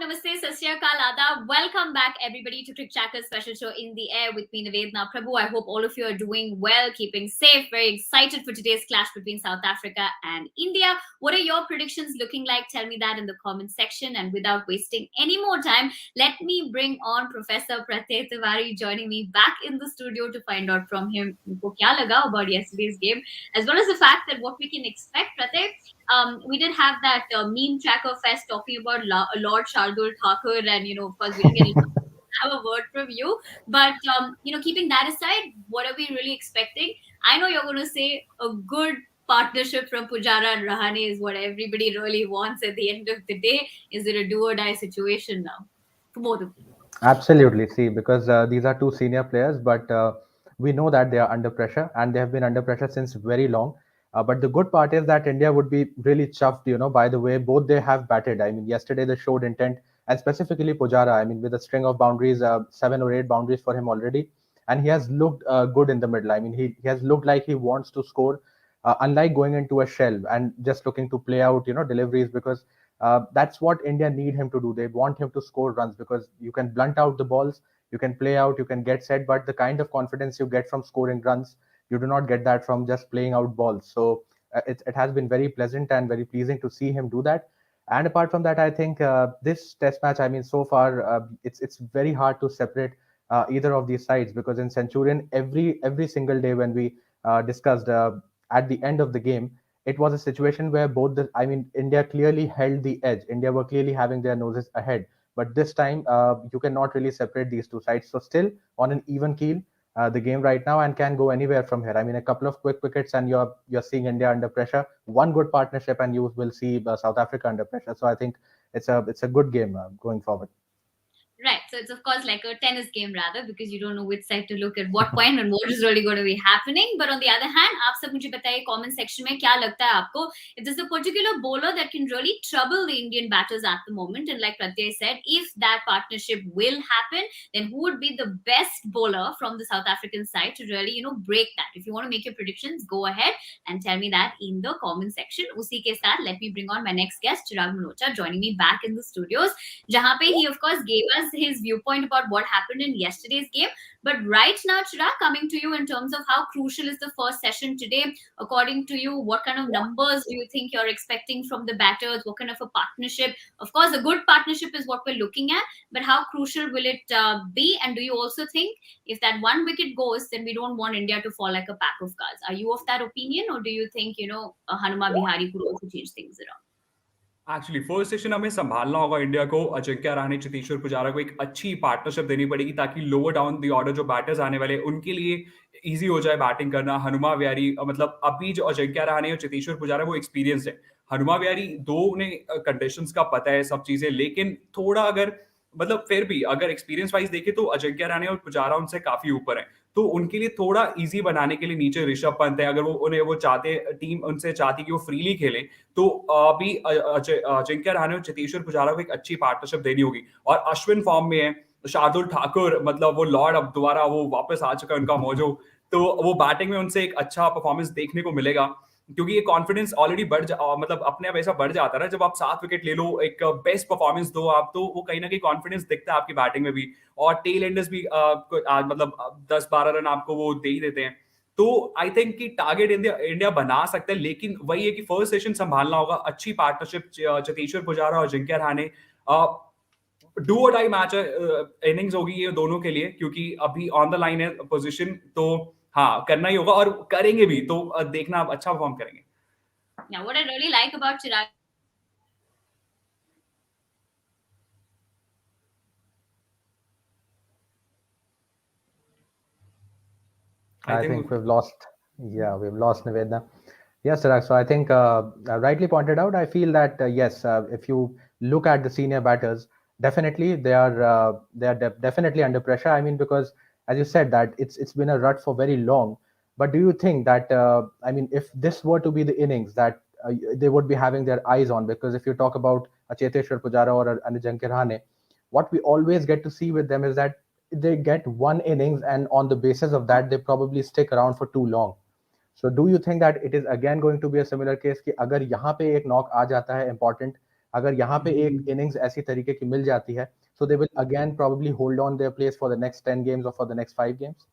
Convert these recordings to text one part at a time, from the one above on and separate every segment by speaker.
Speaker 1: namaste, sat shri akal, adab. Welcome back, everybody, to CricTracker's special show In the Air with me, Navedna Prabhu. I hope all of you are doing well, keeping safe. Very excited for today's clash between South Africa and India. What are your predictions looking like? Tell me that in the comment section. And without wasting any more time, let me bring on Professor Pratyay Tiwari joining me back in the studio to find out from him unko kya laga about yesterday's game, as well as the fact that what we can expect. Pratyay, we did have that meme tracker fest talking about Lord Shardul Thakur, and of course, we didn't get to have a word from you. But keeping that aside, what are we really expecting? I know you're going to say a good partnership from Pujara and Rahane is what everybody really wants at the end of the day. Is it a do or die situation now for both of them?
Speaker 2: Absolutely. See, because these are two senior players, but we know that they are under pressure and they have been under pressure since very long. But the good part is that India would be really chuffed, by the way both they have batted. I mean, yesterday they showed intent, and specifically Pujara. I mean, with a string of boundaries, 7 or 8 boundaries for him already, and he has looked good in the middle. I mean, he has looked like he wants to score, unlike going into a shell and just looking to play out, deliveries, because that's what India need him to do. They want him to score runs because you can blunt out the balls, you can play out, you can get set, but the kind of confidence you get from scoring runs, you do not get that from just playing out balls. So it has been very pleasant and very pleasing to see him do that. And apart from that, I think this test match, I mean, so far it's very hard to separate either of these sides, because in Centurion, every single day when we discussed at the end of the game, it was a situation where India clearly held the edge. India were clearly having their noses ahead. But this time, you cannot really separate these two sides. So still on an even keel, the game right now, and can go anywhere from here. I mean, a couple of quick wickets and you're seeing India under pressure. One good partnership and you will see South Africa under pressure. So I think it's a good game going forward.
Speaker 1: Right. So it's of course like a tennis game rather, because you don't know which side to look at what point and what is really going to be happening. But on the other hand, आप सब मुझे बताइए comment section में क्या लगता है आपको, if there's a particular bowler that can really trouble the Indian batters at the moment, and like Pratyay said, if that partnership will happen, then who would be the best bowler from the South African side to really break that? If you want to make your predictions, go ahead and tell me that in the comment section. उसी के साथ let me bring on my next guest, Chirag Manocha, joining me back in the studios. Jahan pe he of course gave us his viewpoint about what happened in yesterday's game. But right now, Chirag, coming to you in terms of how crucial is the first session today, according to you, what kind of numbers do you think you're expecting from the batters? What kind of a partnership? Of course, a good partnership is what we're looking at, but how crucial will it be? And do you also think if that one wicket goes, then we don't want India to fall like a pack of cards? Are you of that opinion, or do you think, Hanuma Bihari could also change things around?
Speaker 3: Actually first session हमें संभालना होगा India को. अजिंक्य रहाणे, चेतेश्वर पुजारा को एक अच्छी partnership देनी पड़ेगी ताकि लोअर डाउन द ऑर्डर जो बैटर्स आने वाले उनके लिए इजी हो जाए बैटिंग करना. हनुमा विहारी मतलब अभी जो अजिंक्य रहाणे और चेतेश्वर पुजारा वो एक्सपीरियंस है. हनुमा विहारी दो ने कंडीशंस का पता है सब चीजें, लेकिन थोड़ा अगर मतलब फिर भी अगर एक्सपीरियंस वाइज देखे तो अजिंक्य रहाणे और पुजारा उनसे काफी ऊपर है. तो उनके लिए थोड़ा इजी बनाने के लिए नीचे ऋषभ पंत है. अगर वो चाहते, टीम उनसे चाहती कि वो फ्रीली खेले, तो अभी अजिंक्य रहाणे और चेतेश्वर पुजारा को एक अच्छी पार्टनरशिप देनी होगी. और अश्विन फॉर्म में है, शार्दुल ठाकुर मतलब वो लॉर्ड अब दोबारा वो वापस आ चुका है उनका मौजो, तो वो बैटिंग में उनसे एक अच्छा परफॉर्मेंस देखने को मिलेगा. क्योंकि ये कॉन्फिडेंस ऑलरेडी मतलब अपने आप ऐसा बढ़ जाता है जब आप 7 विकेट ले लो, एक बेस्ट परफॉर्मेंस दो आप, तो वो कहीं ना कहीं कॉन्फिडेंस दिखता है आपकी बैटिंग में भी. और टेल एंडर्स भी मतलब 10-12 रन आपको वो दे ही देते हैं. तो आई थिंक कि टारगेट इंडिया बना सकता है, लेकिन वही है कि फर्स्ट सेशन संभालना होगा. अच्छी पार्टनरशिप चेतेश्वर पुजारा और अजिंक्य रहाणे, डू और डाई मैच इनिंग्स होगी ये दोनों के लिए, क्योंकि अभी ऑन द लाइन है पोजीशन. तो हाँ, करना ही होगा और करेंगे भी, तो देखना अच्छा परफॉर्म करेंगे.
Speaker 1: Now, what I really like about Chirag
Speaker 2: I think we've lost. Yeah, we've lost Nivedna. Yes, Chirag. So I think rightly pointed out. I feel that yes, if you look at the senior batters, definitely they are definitely under pressure. I mean, because as you said that it's been a rut for very long. But do you think that I mean, if this were to be the innings that they would be having their eyes on? Because if you talk about a Cheteshwar Pujara or an Ajinkya Rahane, what we always get to see with them is that they get one innings, and on the basis of that, they probably stick around for too long. So do you think that it is again going to be a similar case कि अगर यहाँ पे एक knock आ जाता है important, अगर यहाँ पे एक इनिंग्स ऐसी तरीके की मिल जाती है, so they will again probably hold on their place for the next 10 games or for the next 5 games.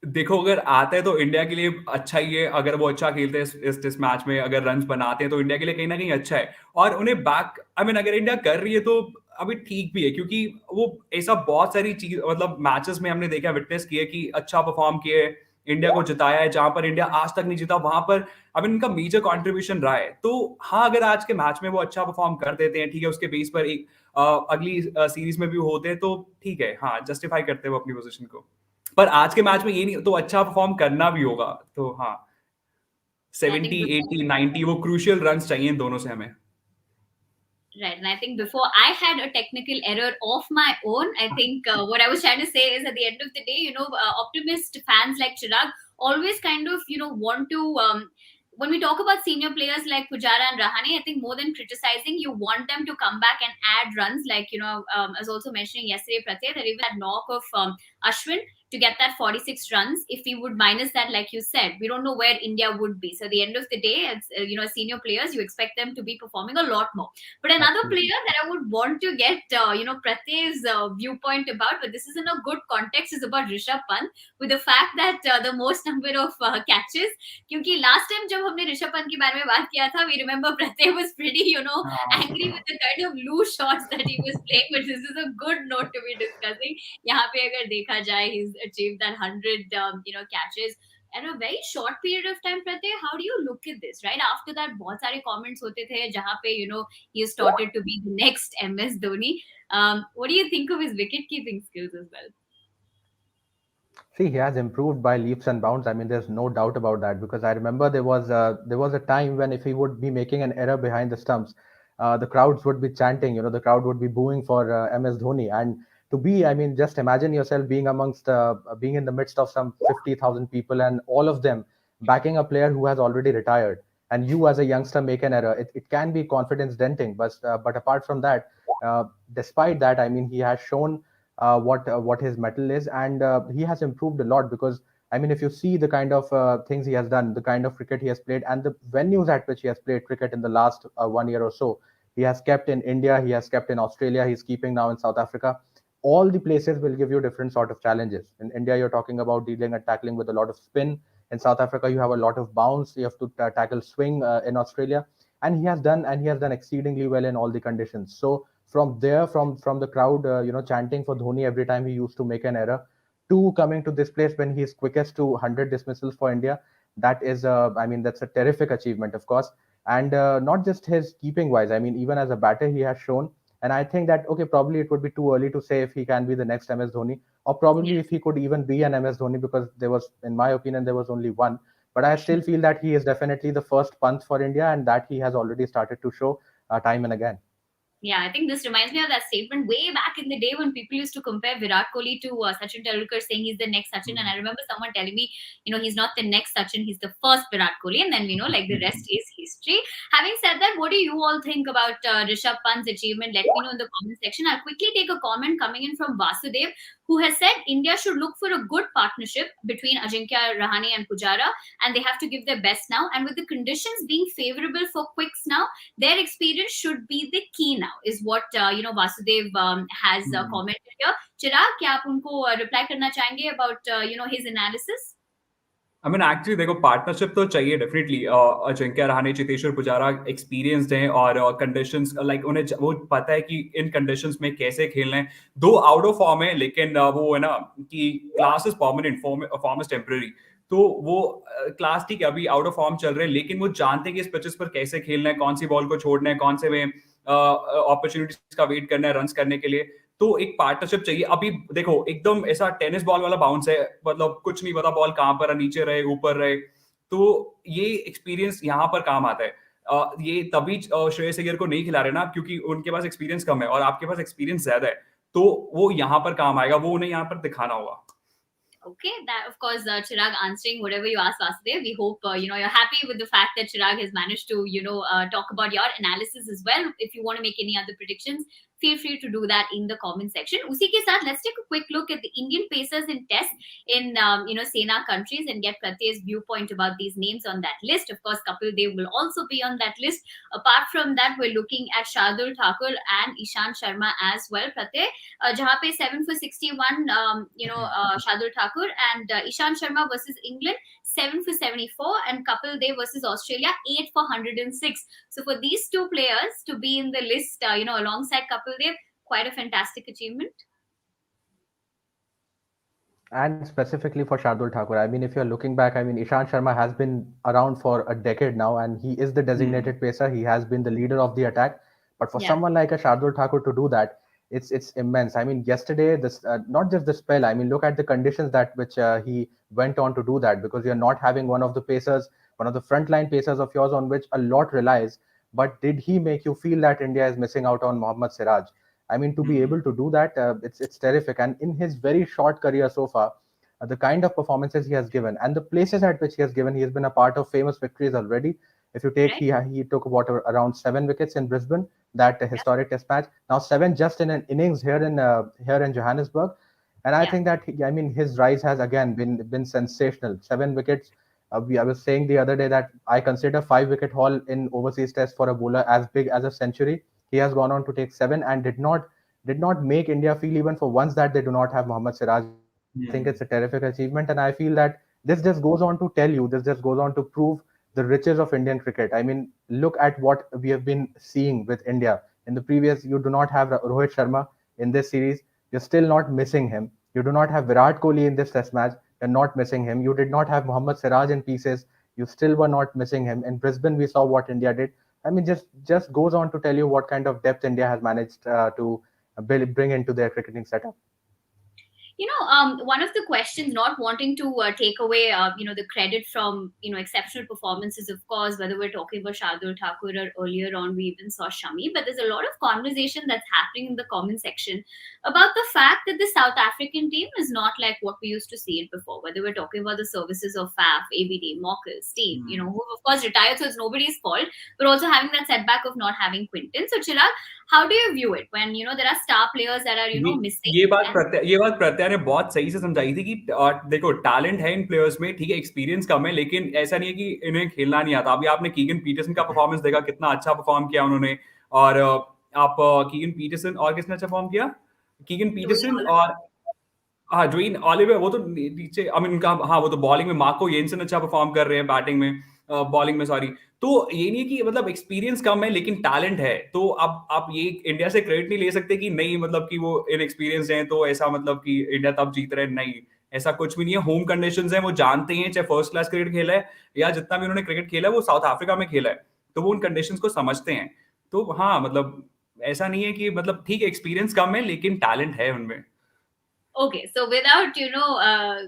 Speaker 3: देखो, अगर आते हैं तो इंडिया के लिए अच्छा ही है। अगर वो अच्छा खेलते हैं इस टेस्ट मैच में, अगर रन्स बनाते हैं तो इंडिया के लिए कहीं ना कहीं अच्छा है। और उन्हें बैक, आई मीन, अगर इंडिया कर रही है तो अभी ठीक भी है, क्योंकि वो ऐसा बहुत सारी चीज, मतलब मैचेस में हमने देखा, विटनेस किया कि अच्छा परफॉर्म किए, इंडिया को जिताया है जहां पर इंडिया आज तक नहीं जीता, वहां पर आई मीन उनका मेजर कॉन्ट्रीब्यूशन रहा है। तो हाँ, अगर आज के मैच में वो अच्छा परफॉर्म कर देते हैं, ठीक है, उसके बेस पर एक अगली सीरीज में भी होते हैं तो ठीक है, हाँ, जस्टिफाई करते हैं वो अपनी पोजीशन को। पर आज के मैच में ये नहीं, तो अच्छा परफॉर्म करना भी होगा। तो हाँ,
Speaker 1: I
Speaker 3: 70,
Speaker 1: think before
Speaker 3: 80, 90 वो क्रूशियल रन्स चाहिए इन दोनों से हमें।
Speaker 1: Right. And I think before I had a technical error of my own, I think what I was trying to say is at the end of the day, optimist fans like Chirag always kind of, want to, when we talk about senior players like Pujara and Rahane, I think more than criticizing, you want them to come back and add runs. Like, I was also mentioning yesterday, Pratyay, that even that knock of Ashwin to get that 46 runs, if we would minus that, like you said, we don't know where India would be. So at the end of the day, as senior players, you expect them to be performing a lot more. But another
Speaker 2: Absolutely.
Speaker 1: player that I would want to get, Pratyay's viewpoint about, but this is in a good context, is about Rishabh Pant, with the fact that the most number of catches. क्योंकि last time जब हमने ऋषभ पंत के बारे में बात किया था, we remember Pratyay was pretty, angry with the kind of loose shots that he was playing. But this is a good note to be discussing. यहाँ पे अगर देखा जाए, he's achieved that 100, catches in a very short period of time. Pratyay, how do you look at this? Right after that, बहुत सारे comments होते थे जहाँ पे he is started to be the next MS Dhoni. What do you think of his wicket keeping skills as well?
Speaker 2: See, he has improved by leaps and bounds. I mean, there's no doubt about that, because I remember there was a time when if he would be making an error behind the stumps, the crowds would be chanting. The crowd would be booing for MS Dhoni. And to be, I mean, just imagine yourself being in the midst of some 50,000 people, and all of them backing a player who has already retired, and you as a youngster make an error. It can be confidence denting, but apart from that, despite that, I mean, he has shown what his metal is, and he has improved a lot. Because I mean, if you see the kind of things he has done, the kind of cricket he has played, and the venues at which he has played cricket in the last 1 year or so, he has kept in India, he has kept in Australia, he's keeping now in South Africa. All the places will give you different sort of challenges. In India, you're talking about dealing and tackling with a lot of spin. In South Africa, you have a lot of bounce. You have to tackle swing in Australia, and he has done exceedingly well in all the conditions. So from there, from the crowd, chanting for Dhoni every time he used to make an error, to coming to this place when he's quickest to 100 dismissals for India, that is, I mean, that's a terrific achievement, of course. And not just his keeping wise, I mean, even as a batter, he has shown. And I think that, okay, probably it would be too early to say if he can be the next MS Dhoni, or probably if he could even be an MS Dhoni, because there was, in my opinion, there was only one. But I still feel that he is definitely the first Pant for India, and that he has already started to show time and again.
Speaker 1: Yeah, I think this reminds me of that statement way back in the day when people used to compare Virat Kohli to Sachin Tendulkar, saying he's the next Sachin. And I remember someone telling me, he's not the next Sachin, he's the first Virat Kohli. And then, like the rest is history. Having said that, what do you all think about Rishabh Pant's achievement? Let me know in the comment section. I'll quickly take a comment coming in from Vasudev, who has said India should look for a good partnership between Ajinkya Rahane and Pujara, and they have to give their best now. And with the conditions being favorable for quicks now, their experience should be the key now, is what Vasudev has commented here. Chirag, क्या आप उनको reply करना चाहेंगे about his analysis?
Speaker 3: I mean actually देखो, partnership तो चाहिए definitely. Ajinkya Rahane, Cheteshwar Pujara experienced हैं, और कंडीशंस लाइक उन्हें वो पता है कि इन कंडीशंस में कैसे खेलना है। दो आउट ऑफ फॉर्म है, लेकिन वो है ना कि class is permanent, form is temporary. तो वो क्लास ठीक है, अभी आउट ऑफ फॉर्म चल रहे हैं, लेकिन वो जानते हैं कि इस पिचेस पर कैसे खेलना है, कौन सी बॉल को छोड़ना है, कौन से में अपॉर्चुनिटीज का वेट करना है रन्स करने के लिए। तो एक पार्टनरशिप चाहिए। अभी देखो, एकदम ऐसा टेनिस बॉल वाला बाउंस है, मतलब कुछ नहीं पता बॉल कहां पर है, नीचे रहे ऊपर रहे। तो ये एक्सपीरियंस यहाँ पर काम आता है। ये तभी श्रेयस अय्यर को नहीं खिला रहे ना, क्योंकि उनके पास एक्सपीरियंस कम है और आपके पास एक्सपीरियंस ज्यादा है। तो वो यहाँ पर काम आएगा, वो उन्हें यहाँ पर दिखाना होगा।
Speaker 1: Okay, that of course, Chirag answering whatever you asked Vasudev. We hope you're happy with the fact that Chirag has managed to talk about your analysis as well. If you want to make any other predictions, feel free to do that in the comment section. Usi ke sath, let's take a quick look at the Indian pacers in Test in Sena countries and get Pratyay's viewpoint about these names on that list. Of course, Kapil Dev will also be on that list. Apart from that, we're looking at Shardul Thakur and Ishant Sharma as well. Pratyay, jahan pe 7 for 61, Shardul Thakur and Ishant Sharma versus England, 7 for 74, and Kapil Dev versus Australia, 8 for 106. So for these two players to be in the list, alongside Kapil Dev, quite a fantastic achievement.
Speaker 2: And specifically for Shardul Thakur, I mean, if you're looking back, I mean, Ishant Sharma has been around for a decade now, and he is the designated pacer. He has been the leader of the attack. But for someone like a Shardul Thakur to do that, it's immense. I mean, yesterday, this not just the spell. I mean, look at the conditions that which he went on to do that, because you're not having one of the pacers, one of the frontline pacers of yours on which a lot relies. But did he make you feel that India is missing out on Mohammad Siraj? I mean, to be able to do that, it's terrific. And in his very short career so far, the kind of performances he has given and the places at which he has given, he has been a part of famous victories already. If you take, he took around 7 wickets in Brisbane, that historic Test match. Now 7 just in an innings here in Johannesburg, and I think that his rise has again been sensational. 7 wickets. I was saying the other day that I consider 5 wicket haul in overseas Test for a bowler as big as a century. He has gone on to take 7 and did not make India feel even for once that they do not have Mohammad Siraj. I think it's a terrific achievement, and I feel that this just goes on to tell you, this just goes on to prove the riches of Indian cricket. I mean, look at what we have been seeing with India. In the previous, you do not have Rohit Sharma in this series. You're still not missing him. You do not have Virat Kohli in this Test match. You're not missing him. You did not have Mohammad Siraj in pieces. You still were not missing him. In Brisbane, we saw what India did. I mean, just goes on to tell you what kind of depth India has managed to bring into their cricketing setup.
Speaker 1: One of the questions, not wanting to take away, the credit from, exceptional performances, of course, whether we're talking about Shardul Thakur or earlier on, we even saw Shami, but there's a lot of conversation that's happening in the comment section about the fact that the South African team is not like what we used to see it before, whether we're talking about the services of Faf, ABD, Mockers, Steve, who of course retired, so it's nobody's fault, but also having that setback of not having Quinton. So Chirag, how do you view it when, there are star players that are, missing?
Speaker 3: ये बात प्रत्यय ने बहुत सही से समझाई थी कि देखो, टैलेंट है इन प्लेयर्स में, ठीक है, एक्सपीरियंस कम है, लेकिन ऐसा नहीं है कि इन्हें खेलना नहीं आता. अभी आपने कीगन पीटरसन का परफॉर्मेंस देखा, कितना अच्छा परफॉर्म किया उन्होंने. और आप कीगन पीटरसन और किसने अच्छा परफॉर्म किया? कीगन पीटरसन और ड्वेन ऑलिवर, वो तो नीचे, आई मीन उनका, वो तो बॉलिंग में मार्को येंसन अच्छा परफॉर्म कर रहे हैं, बैटिंग में, बॉलिंग में सॉरी. तो ये नहीं है कि मतलब एक्सपीरियंस कम है लेकिन टैलेंट है. तो अब आप ये इंडिया से क्रेडिट नहीं ले सकते कि नहीं, मतलब कि वो इनएक्सपीरियंस हैं तो ऐसा मतलब कि इंडिया तब जीत रहे हैं. नहीं, ऐसा कुछ भी नहीं है. होम कंडीशंस हैं, वो जानते हैं, चाहे फर्स्ट क्लास क्रिकेट खेला है या जितना भी उन्होंने क्रिकेट खेला है वो साउथ अफ्रीका में खेला है, तो वो उन कंडीशंस को समझते हैं. तो मतलब ऐसा नहीं है कि मतलब ठीक है एक्सपीरियंस कम है लेकिन टैलेंट है उनमें.
Speaker 1: Okay, so without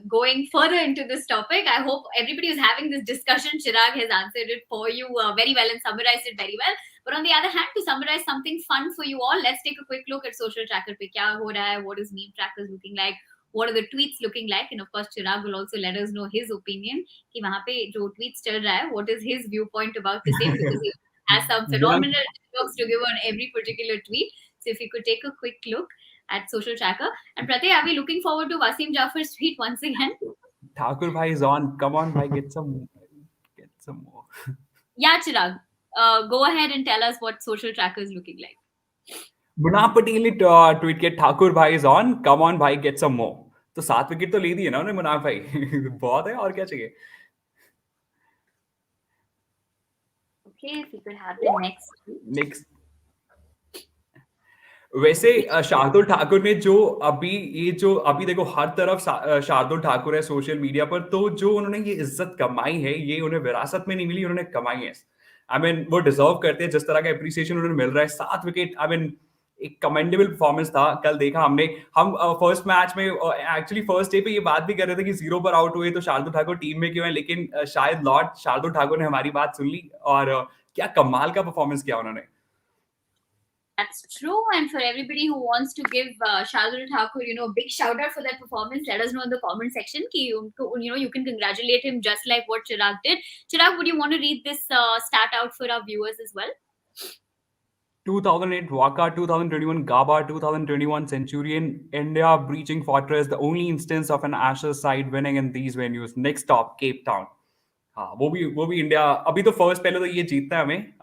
Speaker 1: going further into this topic, I hope everybody is having this discussion. Chirag has answered it for you very well and summarized it very well. But on the other hand, to summarize something fun for you all, let's take a quick look at social tracker pe kya ho raha hai, what is meme trackers looking like, what are the tweets looking like, and of course Chirag will also let us know his opinion ki wahan pe jo tweets chal raha hai, what is his viewpoint about the same, because he has some phenomenal jokes to give on every particular tweet. So if you could take a quick look at social tracker. And Pratyay, are we looking forward to Wasim Jafar's tweet once again?
Speaker 3: Thakur bhai is on. Come on, bhai, get some more.
Speaker 1: Yeah, Chirag. Go ahead and tell us what social tracker is looking like.
Speaker 3: Munaf Patel ने tweet किया, ठाकुर भाई is on, come on भाई, get some मोर. तो 7 wicket तो ले दिए ना उन्हें मुनाफ भाई. बहुत है, और क्या चाहिए.
Speaker 1: Okay, if you could have the next.
Speaker 3: वैसे शार्दुल ठाकुर ने जो अभी देखो हर तरफ शार्दुल ठाकुर है सोशल मीडिया पर, तो जो उन्होंने ये इज्जत कमाई है, ये उन्हें विरासत में नहीं मिली, उन्होंने कमाई है. आई मीन वो डिजर्व करते हैं जिस तरह का एप्रिसिएशन उन्हें मिल रहा है. 7 विकेट, आई मीन एक कमेंडेबल परफॉर्मेंस था. कल देखा हमने, हम फर्स्ट मैच में एक्चुअली फर्स्ट डे पे ये बात भी कर रहे थे कि 0 पर आउट हुए तो शार्दुल ठाकुर टीम में क्यों है, लेकिन शायद लॉर्ड शार्दुल ठाकुर ने हमारी बात सुन ली और क्या कमाल का परफॉर्मेंस किया उन्होंने.
Speaker 1: That's true, and for everybody who wants to give Shardul Thakur, a big shout out for that performance, let us know in the comment section. You can congratulate him just like what Chirag did. Chirag, would you want to read this stat out for our viewers as well?
Speaker 3: 2008 Waka, 2021 Gaba, 2021 Centurion, India breaching Fortress, the only instance of an Ashes side winning in these venues. Next stop, Cape Town. हाँ वो भी India अभी तो first पहले तो ये जीतता है हमें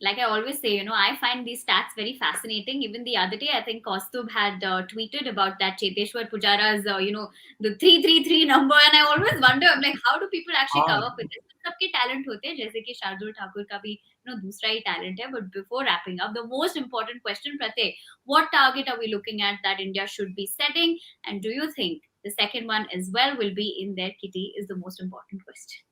Speaker 1: like I always say, I find these stats very fascinating. Even the other day, I think Kaustubh had tweeted about that Cheteshwar Pujara's, the 333 number. And I always wonder, I'm like, how do people actually come up with this? सबके talent होते हैं, जैसे कि शार्दुल ठाकुर का भी, दूसरा ही talent है. But before wrapping up, the most important question, Pratik, what target are we looking at that India should be setting? And do you think the second one as well will be in their kitty is the most important question.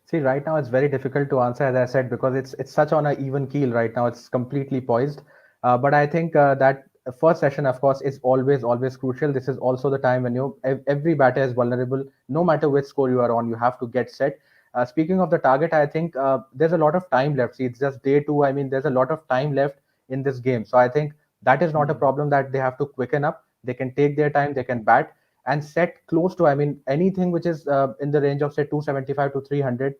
Speaker 2: See, right now it's very difficult to answer, as I said, because it's such on an even keel right now. It's completely poised. But I think that first session, of course, is always crucial. This is also the time when every batter is vulnerable. No matter which score you are on, you have to get set. Speaking of the target, I think there's a lot of time left. See, it's just day two. I mean, there's a lot of time left in this game. So I think that is not a problem that they have to quicken up. They can take their time. They can bat and set close to, I mean, anything which is in the range of say 275 to 300,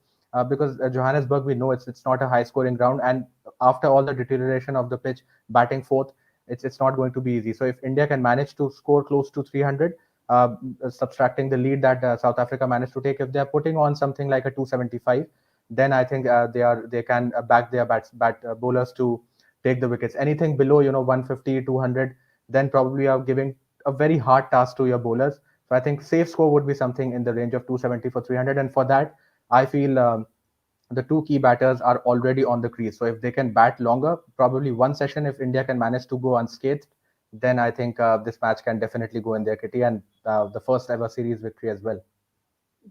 Speaker 2: because Johannesburg, we know it's not a high scoring ground, and after all the deterioration of the pitch, batting fourth, it's not going to be easy. So if India can manage to score close to 300, subtracting the lead that South Africa managed to take, if they're putting on something like a 275, then I think they can back their bowlers to take the wickets. Anything below 150 200, then probably are giving a very hard task to your bowlers. So I think safe score would be something in the range of 270 for 300. And for that, I feel the two key batters are already on the crease. So if they can bat longer, probably one session, if India can manage to go unscathed, then I think this match can definitely go in their kitty, and the first ever series victory as well.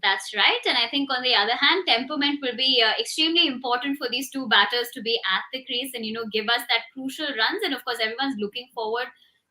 Speaker 1: That's right. And I think on the other hand, temperament will be extremely important for these two batters to be at the crease and, give us that crucial runs. And of course, everyone's looking forward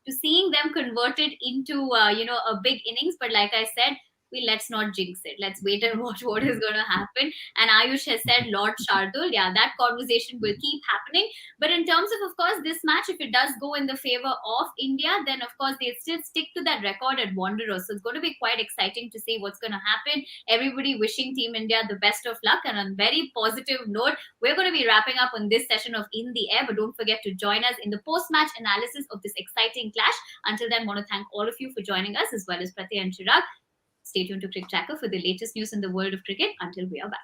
Speaker 1: to seeing them converted into, a big innings. But like I said, let's not jinx it. Let's wait and watch what is going to happen. And Ayush has said Lord Shardul. Yeah, that conversation will keep happening. But in terms of course, this match, if it does go in the favor of India, then of course they still stick to that record at Wanderers. So it's going to be quite exciting to see what's going to happen. Everybody wishing Team India the best of luck. And on very positive note, we're going to be wrapping up on this session of In the Air. But don't forget to join us in the post-match analysis of this exciting clash. Until then, I want to thank all of you for joining us, as well as Prati and Chirag. Stay tuned to CricTracker for the latest news in the world of cricket. Until we are back.